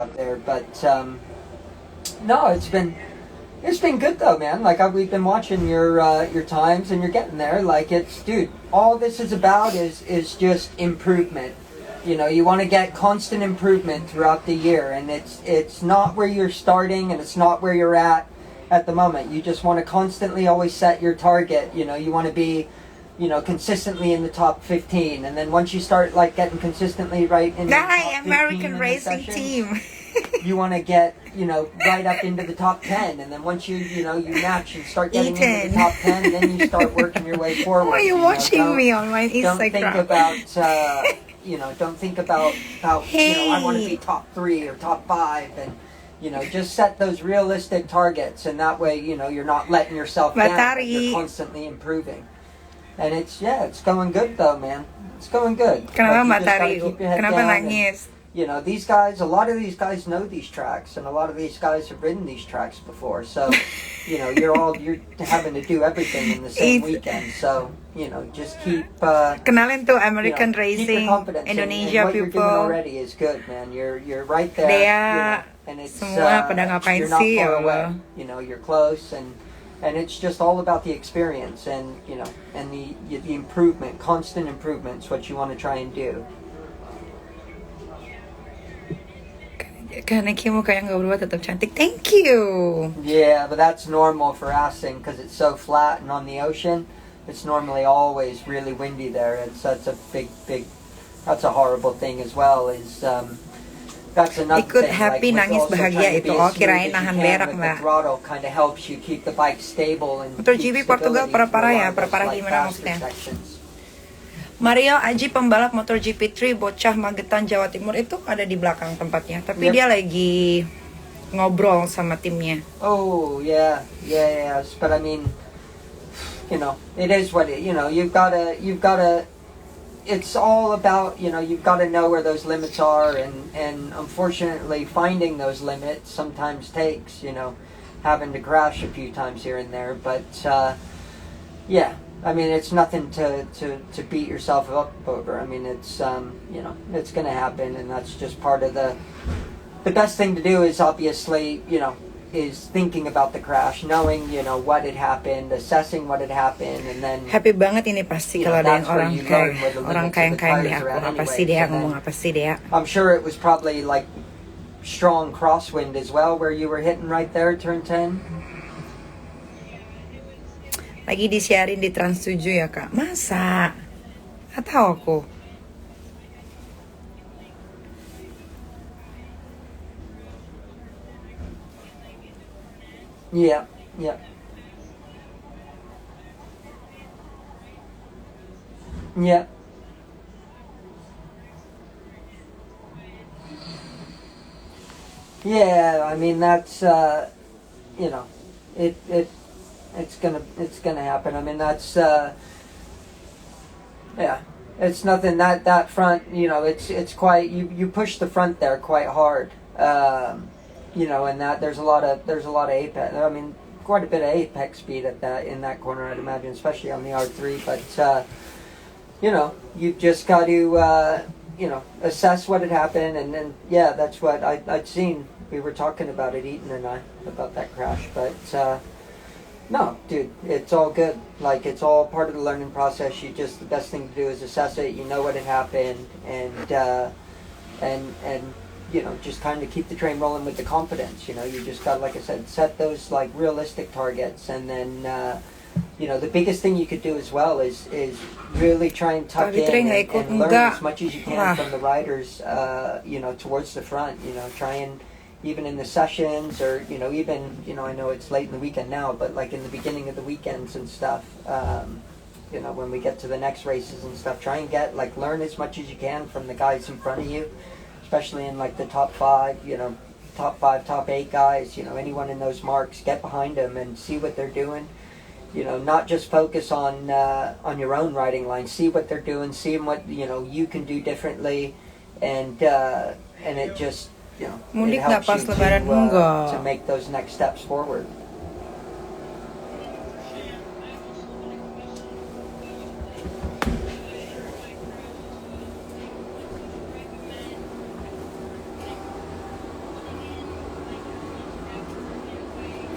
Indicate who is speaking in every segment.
Speaker 1: out there. But no, it's been good though, man. Like we've been watching your times, and you're getting there. Like it's, dude. All this is about is just improvement. You know, you want to get constant improvement throughout the year, and it's not where you're starting, and it's not where you're at the moment. You just want to constantly always set your target. You know, you want to be, consistently in the top 15, and then once you start like getting consistently right in the top 15
Speaker 2: American
Speaker 1: in
Speaker 2: racing
Speaker 1: the sessions,
Speaker 2: team.
Speaker 1: you want to get, right up into the top 10, and then once you match and start getting into the top 10, then you start working your way forward.
Speaker 2: Why are you watching me on my
Speaker 1: Don't think
Speaker 2: Instagram?
Speaker 1: about don't think about how I want to be top 3 or top 5, and just set those realistic targets, and that way you're not letting yourself down, but you're constantly improving. And it's going good though, man. It's going good.
Speaker 2: Kenapa
Speaker 1: Like, you just gotta
Speaker 2: Matari?
Speaker 1: keep your head
Speaker 2: Kenapa
Speaker 1: down, and,
Speaker 2: nangis?
Speaker 1: these guys, a lot of these guys know these tracks, and a lot of these guys have ridden these tracks before. So, you're having to do everything in the same weekend. So, just keep
Speaker 2: Kenalin tuh American
Speaker 1: keep your
Speaker 2: Racing
Speaker 1: confidence,
Speaker 2: Indonesia
Speaker 1: and what you're doing
Speaker 2: people.
Speaker 1: already is good, man. You're right there.
Speaker 2: Dea,
Speaker 1: and it's
Speaker 2: semua pada ngapain
Speaker 1: you're not
Speaker 2: sih,
Speaker 1: far
Speaker 2: ya
Speaker 1: away.
Speaker 2: Allah.
Speaker 1: You're close, and it's just all about the experience, and and the improvement, constant improvement is what you want to try and do.
Speaker 2: Karena Kim muka yang gak berubah tetap cantik. Thank you.
Speaker 1: Yeah, but that's normal for Asing because it's so flat and on the ocean. It's normally always really windy there. That's a big. That's a horrible thing as well. That's another
Speaker 2: Ikut
Speaker 1: thing.
Speaker 2: happy
Speaker 1: like,
Speaker 2: nangis
Speaker 1: also
Speaker 2: bahagia
Speaker 1: trying to
Speaker 2: itu.
Speaker 1: be
Speaker 2: Oh,
Speaker 1: as smooth
Speaker 2: kirain
Speaker 1: as you
Speaker 2: nahan
Speaker 1: can
Speaker 2: berak,
Speaker 1: with
Speaker 2: Mbak.
Speaker 1: the throttle kind of helps you keep the bike stable and
Speaker 2: MotoGP
Speaker 1: keep
Speaker 2: Portugal
Speaker 1: stability
Speaker 2: parah-parah
Speaker 1: through
Speaker 2: ya,
Speaker 1: a lot of those,
Speaker 2: parah-parah
Speaker 1: like,
Speaker 2: gimana
Speaker 1: faster
Speaker 2: maksudnya?
Speaker 1: sections.
Speaker 2: Mario Aji pembalap MotoGP 3 bocah Magetan Jawa Timur itu ada di belakang tempatnya, tapi
Speaker 1: Yep.
Speaker 2: dia lagi ngobrol sama timnya.
Speaker 1: Oh yeah. But I mean, it is what it. You've gotta. It's all about you've got to know where those limits are, and unfortunately finding those limits sometimes takes having to crash a few times here and there. But yeah, I mean it's nothing to beat yourself up over. I mean it's it's gonna happen, and that's just part of the best thing to do is obviously is thinking about the crash, knowing what had happened, assessing what had happened, and then
Speaker 2: Happy banget ini pasti kalau ada yang orang kayang-kayang di aku. Apa sih dia ngomong apa sih dia?
Speaker 1: I'm sure it was probably like strong crosswind as well where you were hitting right there turn 10.
Speaker 2: Lagi disiarin di Trans 7 ya kak? Masa? Nggak tahu aku.
Speaker 1: Yeah. Yeah, I mean that's it's gonna happen. I mean that's yeah, it's nothing that front. It's quite you push the front there quite hard. And that there's a lot of apex. I mean, quite a bit of apex speed in that corner, I'd imagine, especially on the R3. But you've just got to assess what had happened, and then that's what I'd seen. We were talking about it, Eaton and I, about that crash. But no, dude, it's all good. Like it's all part of the learning process. The best thing to do is assess it. You know what had happened, and just kind of keep the train rolling with the confidence. You just got, like I said, set those like realistic targets, and then the biggest thing you could do as well is really try and tuck in and learn as much as you can from the riders. Towards the front. Try and even in the sessions, or even I know it's late in the weekend now, but like in the beginning of the weekends and stuff. When we get to the next races and stuff, try and learn as much as you can from the guys in front of you, especially in like the top 5, top 5, top 8 guys, anyone in those marks, get behind them and see what they're doing. Not just focus on your own riding line, see what they're doing, see what you can do differently, and it just
Speaker 2: Mudik
Speaker 1: it
Speaker 2: nggak
Speaker 1: helps
Speaker 2: pas
Speaker 1: you
Speaker 2: lebaran? Enggak.
Speaker 1: to make those next steps forward.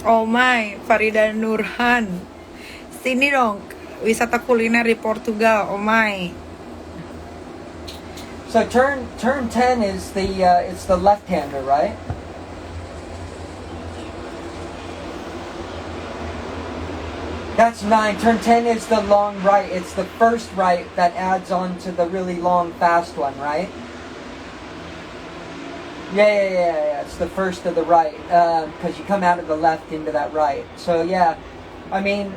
Speaker 2: Oh my, Farida Nurhan. Sini dong, wisata kuliner di Portugal. Oh my.
Speaker 1: So turn 10 is it's the left-hander, right? That's 9. Turn 10 is the long right. It's the first right that adds on to the really long fast one, right? Yeah. It's the first of the right, because you come out of the left into that right. So yeah, I mean,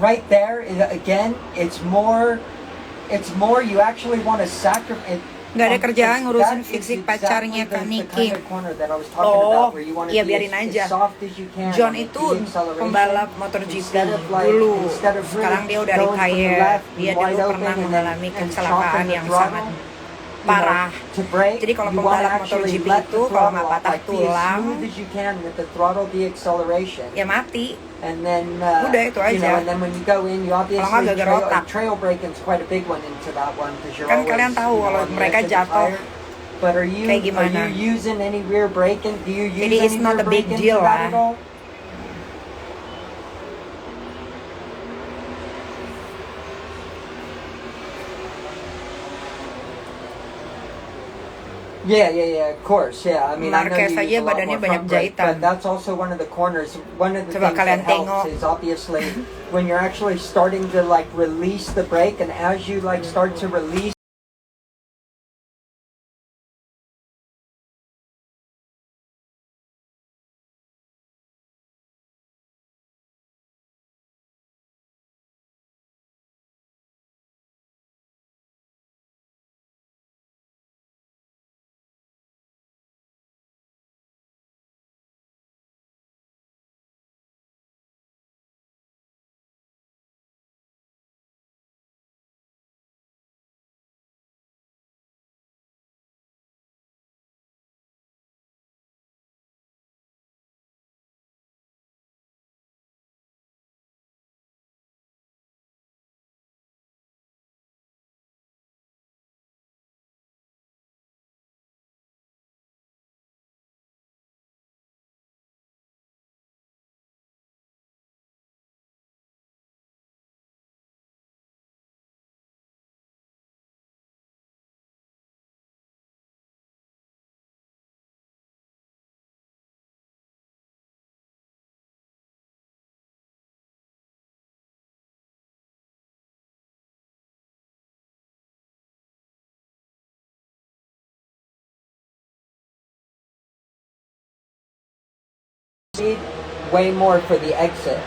Speaker 1: right there again, it's more. You actually want to sacrifice.
Speaker 2: Gak ada kerjaan ngurusin fisik pacarnya Kak Niki. Oh, iya biarin aja. John itu pembalap motor GP dulu. Sekarang dia udah retired. Dia dulu pernah mengalami kecelakaan yang sangat parah. Jadi kalau pembalap motor GP itu kalau nggak patah tulang, ya mati.
Speaker 1: And then,
Speaker 2: udah itu aja.
Speaker 1: And then when you go in, you obviously trail breaking's quite a big one into that one because you're
Speaker 2: kan
Speaker 1: always,
Speaker 2: kalian tahu kalau mereka jatuh.
Speaker 1: But are you using any rear braking? Do you use any
Speaker 2: it's not a big deal lah.
Speaker 1: Yeah, of course, yeah. I mean,
Speaker 2: Marquez aja badannya banyak jahitan.
Speaker 1: But that's also one of the corners. One of the things that helps is obviously when you're actually starting to like release the brake, and as you like start to release. Way more for the exit.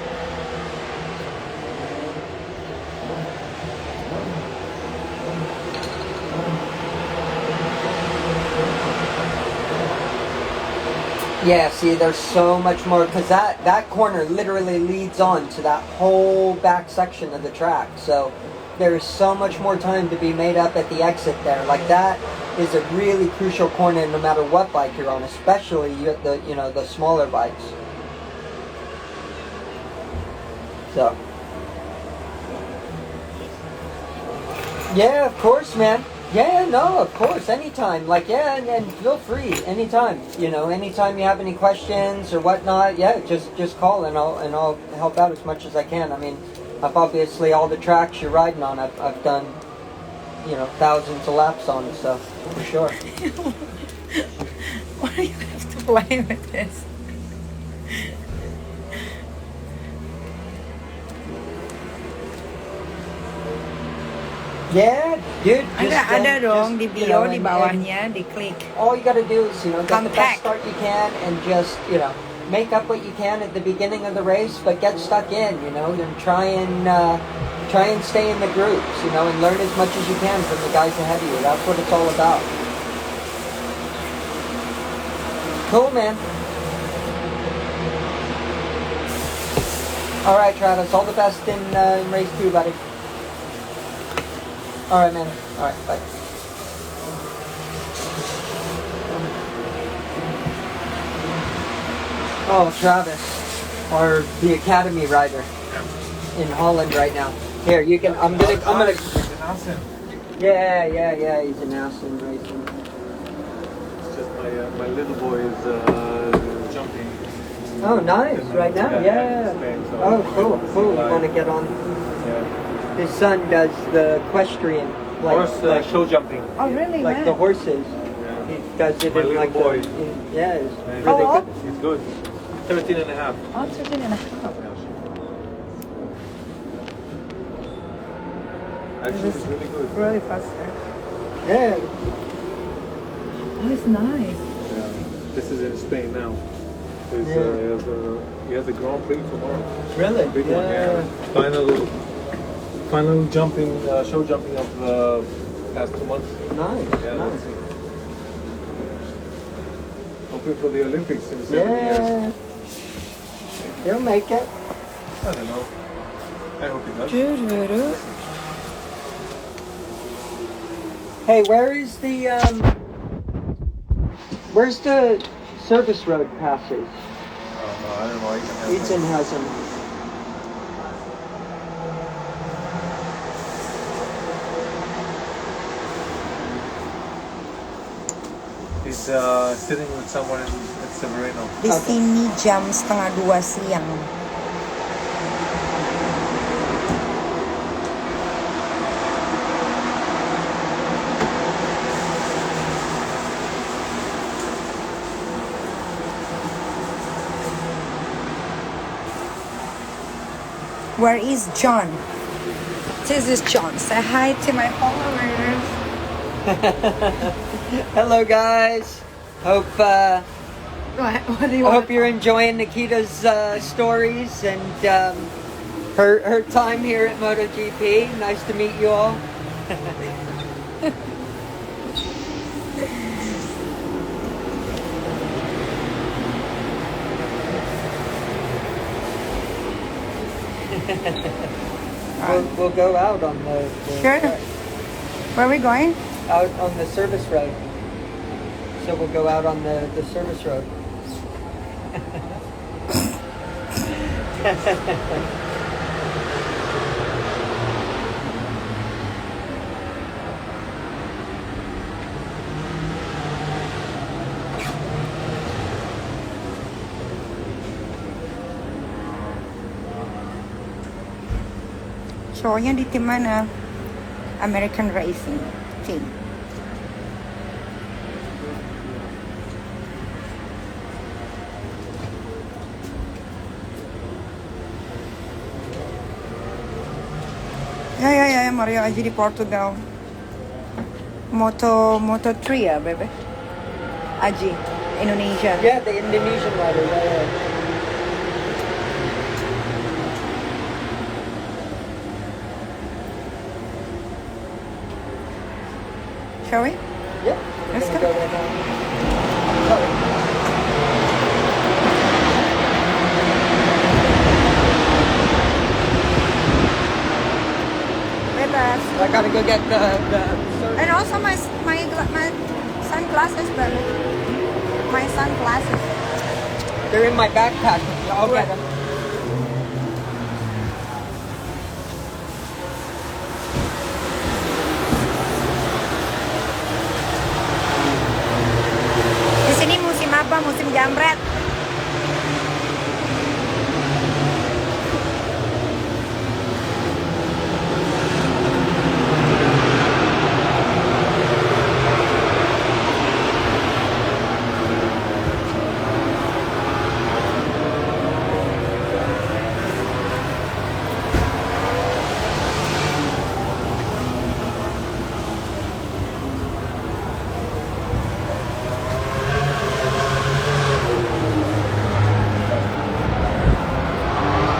Speaker 1: Yeah, see, there's so much more because that corner literally leads on to that whole back section of the track. So there's so much more time to be made up at the exit there. Like that is a really crucial corner no matter what bike you're on, especially the smaller bikes. So yeah, of course, man. Yeah, no, of course, anytime. Like, yeah, and feel free anytime. Anytime you have any questions or whatnot, yeah, just call and I'll help out as much as I can. I mean, I've obviously all the tracks you're riding on, I've done, thousands of laps on, so for sure.
Speaker 2: Why do you have to play with this?
Speaker 1: Yeah, dude.
Speaker 2: Ada dong di bio di bawahnya, di klik.
Speaker 1: All you gotta do is get the best start you can and just make up what you can at the beginning of the race, but get stuck in, and try and stay in the groups, and learn as much as you can from the guys ahead of you. That's what it's all about. Cool, man. All right, Travis. All the best in race 2, buddy. All right, man. All right, bye. Oh, Travis, the academy rider in Holland right now. Here, you can. I'm gonna. Yeah. He's an Aston racing.
Speaker 3: It's just my little boy is jumping.
Speaker 1: Oh, nice. Right now? Yeah.
Speaker 3: Spain, so
Speaker 1: Oh, cool. Cool. You
Speaker 3: like-
Speaker 1: want to get on?
Speaker 3: Yeah.
Speaker 1: His son does the equestrian, like,
Speaker 3: Horse show jumping.
Speaker 2: Oh, really?
Speaker 1: like the horses.
Speaker 3: Yeah.
Speaker 1: He does it
Speaker 3: My
Speaker 1: in
Speaker 3: little
Speaker 1: like
Speaker 3: boy.
Speaker 1: yeah, it's
Speaker 3: And
Speaker 1: really
Speaker 2: Oh,
Speaker 1: good.
Speaker 3: It's good. 13 and a half.
Speaker 2: Oh, 13 and a half.
Speaker 3: Actually, it's really good.
Speaker 2: Really fast.
Speaker 1: Yeah.
Speaker 2: Oh, it's nice.
Speaker 3: Yeah. This is in Spain now. He's,
Speaker 1: Yeah.
Speaker 3: he has a Grand Prix tomorrow.
Speaker 1: Really?
Speaker 3: Big one, yeah. Final jumping, show jumping of the past 2 months.
Speaker 1: Nice.
Speaker 3: Yeah,
Speaker 1: nice.
Speaker 3: let's see. Hoping for the Olympics in 7 years.
Speaker 1: Yeah. He'll make it.
Speaker 3: I don't know. I hope he does.
Speaker 1: Hey, where's the service road passes?
Speaker 3: Oh, no, I don't know. I can have
Speaker 1: Ethan has them.
Speaker 3: He's sitting with someone at Severino.
Speaker 2: Di sini jam 1:30 siang. Where is John? This is John. Say hi to my followers.
Speaker 1: Hello, guys. Hope
Speaker 2: What do you
Speaker 1: I hope you're enjoying Nikita's stories and her time here at MotoGP. Nice to meet you all. We'll go out on the
Speaker 2: Sure. Where are we going?
Speaker 1: out on the service road. So we'll go out on the service road.
Speaker 2: Cowoknya di tim mana? American Racing Team. Ya, Mario aja di Portugal. Moto3 ya, Bebe? Aji, Indonesia.
Speaker 1: Yeah, the Indonesian rider. Yeah.
Speaker 2: Shall we?
Speaker 1: Yep.
Speaker 2: Let's
Speaker 1: Gonna
Speaker 2: go.
Speaker 1: right now. Sorry.
Speaker 2: Bebas.
Speaker 1: I gotta go get the
Speaker 2: And also my sunglasses, Bebe. My sunglasses.
Speaker 1: they're in my backpack. I'll get them.
Speaker 2: Di sini musim apa? Musim jambret.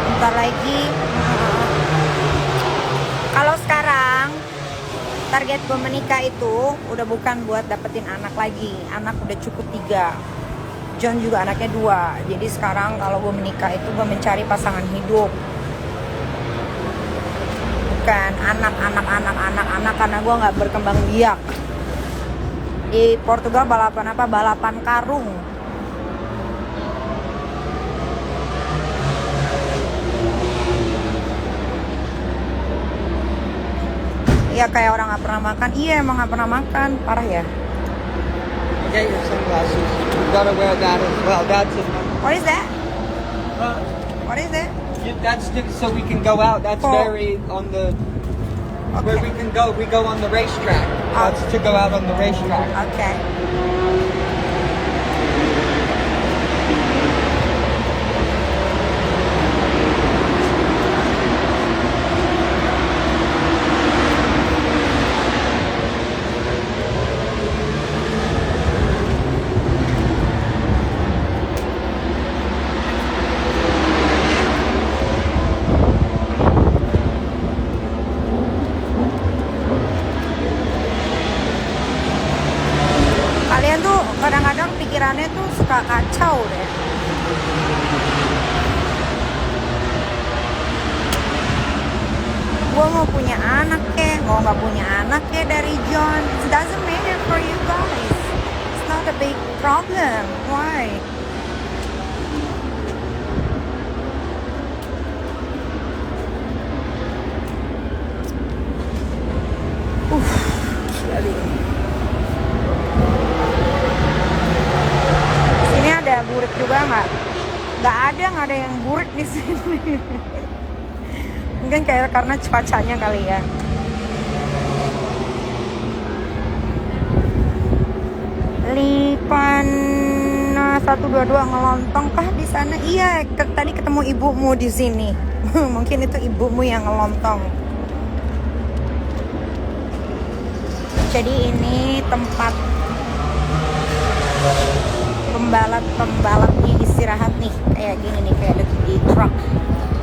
Speaker 2: Bentar lagi. Kalau sekarang target gue menikah itu udah bukan buat dapetin anak lagi. Anak udah cukup 3. John juga anaknya 2. Jadi sekarang kalau gue menikah itu gue mencari pasangan hidup. Bukan anak karena gue nggak berkembang biak. Di Portugal balapan apa? Balapan karung. Iya kayak orang nggak pernah makan. Iya emang nggak pernah makan, parah ya.
Speaker 1: Get your sunglasses. You gotta wear that as well. That's a
Speaker 2: What is that? What is it?
Speaker 1: That's so we can go out. That's very on the where we can go. We go on the racetrack. That's to go out on the racetrack.
Speaker 2: Okay. Kalian tuh kadang-kadang pikirannya tuh suka kacau deh. Gue mau punya anak mau nggak punya anak dari John. It doesn't matter for you guys. It's not a big problem. Why? Sini ada burik juga nggak? Nggak ada yang burik di sini. Mungkin kayak karena cuacanya kali ya. Lipan 122 ngelontong kah di sana? Iya, tadi ketemu ibumu di sini. Mungkin itu ibumu yang ngelontong. Jadi ini tempat pembalapnya istirahat nih, kayak gini nih, kayak di truk.